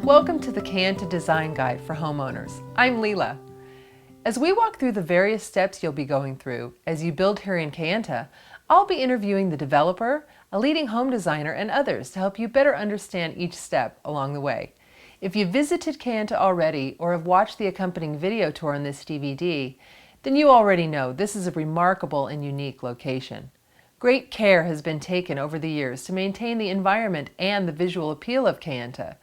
Welcome to the Kayenta Design Guide for Homeowners. I'm Leela. As we walk through the various steps you'll be going through as you build here in Kayenta, I'll be interviewing the developer, a leading home designer, and others to help you better understand each step along the way. If you've visited Kayenta already or have watched the accompanying video tour on this DVD, then you already know this is a remarkable and unique location. Great care has been taken over the years to maintain the environment and the visual appeal of Kayenta.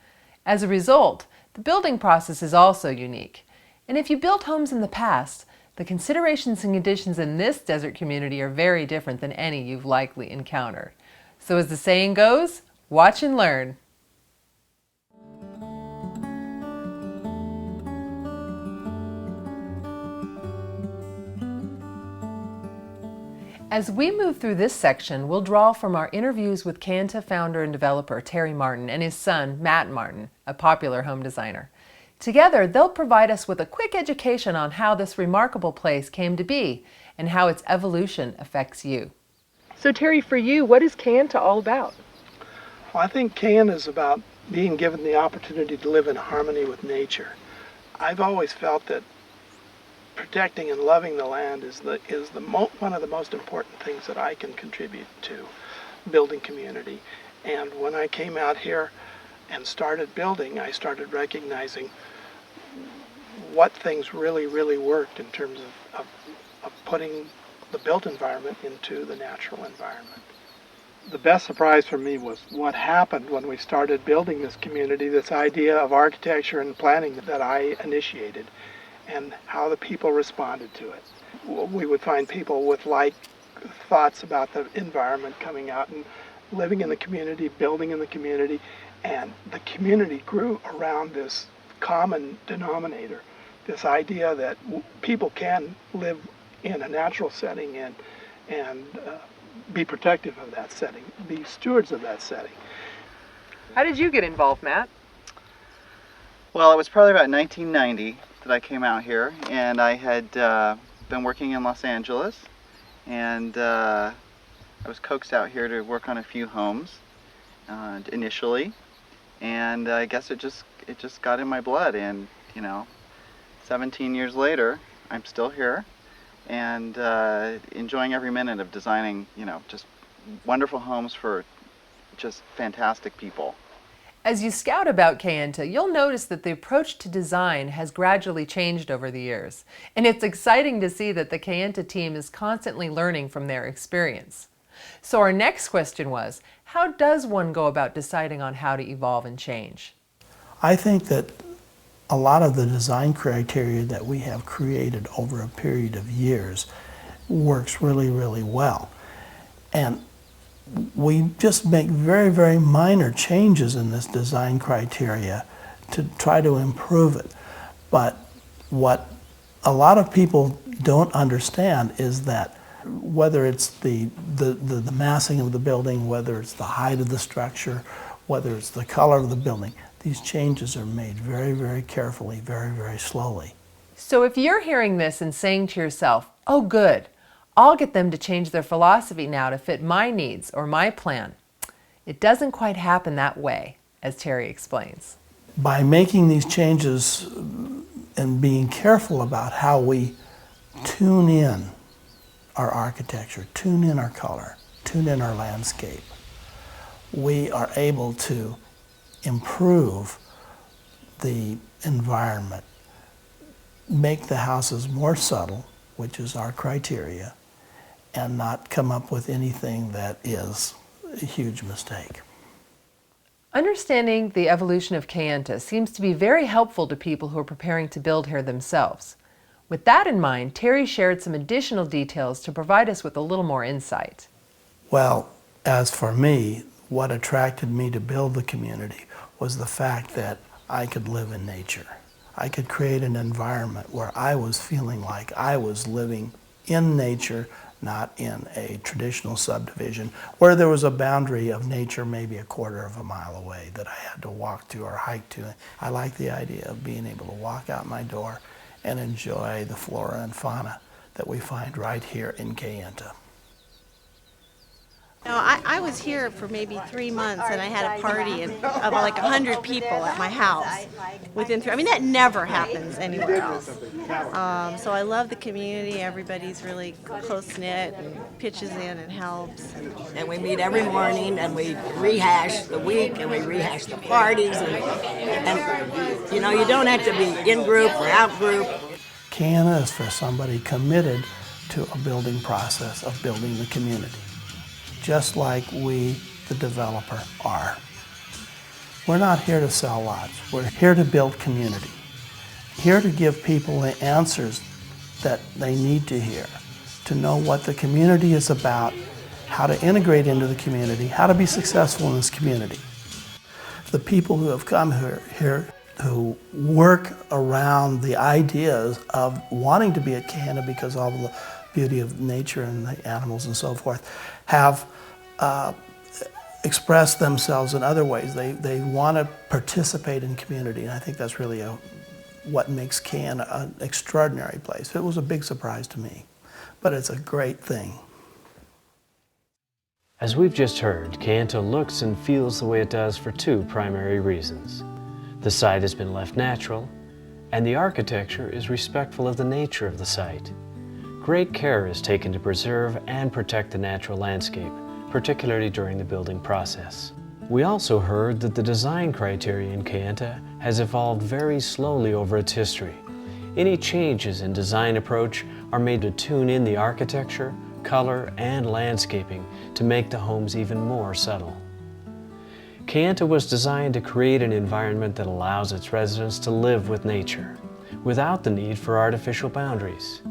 As a result, the building process is also unique. And if you built homes in the past, the considerations and conditions in this desert community are very different than any you've likely encountered. So as the saying goes, watch and learn. As we move through this section, we'll draw from our interviews with Kayenta founder and developer Terry Martin and his son, Matt Martin, a popular home designer. Together, they'll provide us with a quick education on how this remarkable place came to be and how its evolution affects you. So Terry, for you, what is Kayenta all about? Well, I think Kayenta is about being given the opportunity to live in harmony with nature. I've always felt that protecting and loving the land is one of the most important things that I can contribute to building community. And when I came out here and started building, I started recognizing what things really worked in terms of putting the built environment into the natural environment. The best surprise for me was what happened when we started building this community, this idea of architecture and planning that I initiated, and how the people responded to it. We would find people with like thoughts about the environment coming out and living in the community, building in the community, and the community grew around this common denominator, this idea that people can live in a natural setting and be protective of that setting, be stewards of that setting. How did you get involved, Matt? Well, it was probably about 1990 that I came out here, and I had been working in Los Angeles, and I was coaxed out here to work on a few homes initially, and I guess it just got in my blood, and 17 years later I'm still here and enjoying every minute of designing just wonderful homes for just fantastic people. As you scout about Kayenta, you'll notice that the approach to design has gradually changed over the years. And it's exciting to see that the Kayenta team is constantly learning from their experience. So our next question was, how does one go about deciding on how to evolve and change? I think that a lot of the design criteria that we have created over a period of years works really well. And we just make very minor changes in this design criteria to try to improve it. But what a lot of people don't understand is that whether it's the massing of the building, whether it's the height of the structure, whether it's the color of the building, these changes are made very carefully, very slowly. So if you're hearing this and saying to yourself, oh good, I'll get them to change their philosophy now to fit my needs or my plan, it doesn't quite happen that way, as Terry explains. By making these changes and being careful about how we tune in our architecture, tune in our color, tune in our landscape, we are able to improve the environment, make the houses more subtle, which is our criteria, and not come up with anything that is a huge mistake. Understanding the evolution of Kayenta seems to be very helpful to people who are preparing to build here themselves. With that in mind, Terry shared some additional details to provide us with a little more insight. Well, as for me, what attracted me to build the community was the fact that I could live in nature. I could create an environment where I was feeling like I was living in nature, not in a traditional subdivision where there was a boundary of nature maybe a quarter of a mile away that I had to walk to or hike to. I like the idea of being able to walk out my door and enjoy the flora and fauna that we find right here in Kayenta. I was here for maybe 3 months, and I had a party of like 100 people at my house within 3. I mean, that never happens anywhere else. So I love the community. Everybody's really close-knit and pitches in and helps. And we meet every morning, and we rehash the week, and we rehash the parties, and you know, you don't have to be in group or out group. Kayenta is for somebody committed to a building process of building the community, just like we, the developer, are. We're not here to sell lots. We're here to build community, here to give people the answers that they need to hear, to know what the community is about, how to integrate into the community, how to be successful in this community. The people who have come here who work around the ideas of wanting to be at Kayenta because of the beauty of nature and the animals and so forth, have expressed themselves in other ways. They want to participate in community, and I think that's really what makes Kayenta an extraordinary place. It was a big surprise to me, but it's a great thing. As we've just heard, Kayenta looks and feels the way it does for 2 primary reasons. The site has been left natural, and the architecture is respectful of the nature of the site. Great care is taken to preserve and protect the natural landscape, particularly during the building process. We also heard that the design criteria in Kayenta has evolved very slowly over its history. Any changes in design approach are made to tune in the architecture, color, and landscaping to make the homes even more subtle. Kayenta was designed to create an environment that allows its residents to live with nature, without the need for artificial boundaries.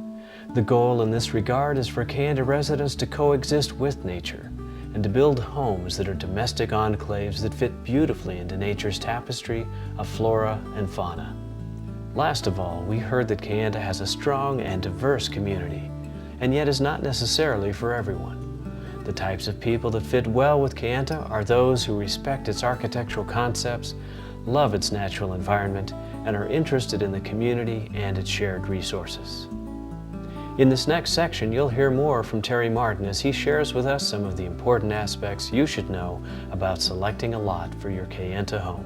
The goal in this regard is for Kayenta residents to coexist with nature, and to build homes that are domestic enclaves that fit beautifully into nature's tapestry of flora and fauna. Last of all, we heard that Kayenta has a strong and diverse community, and yet is not necessarily for everyone. The types of people that fit well with Kayenta are those who respect its architectural concepts, love its natural environment, and are interested in the community and its shared resources. In this next section, you'll hear more from Terry Martin as he shares with us some of the important aspects you should know about selecting a lot for your Kayenta home.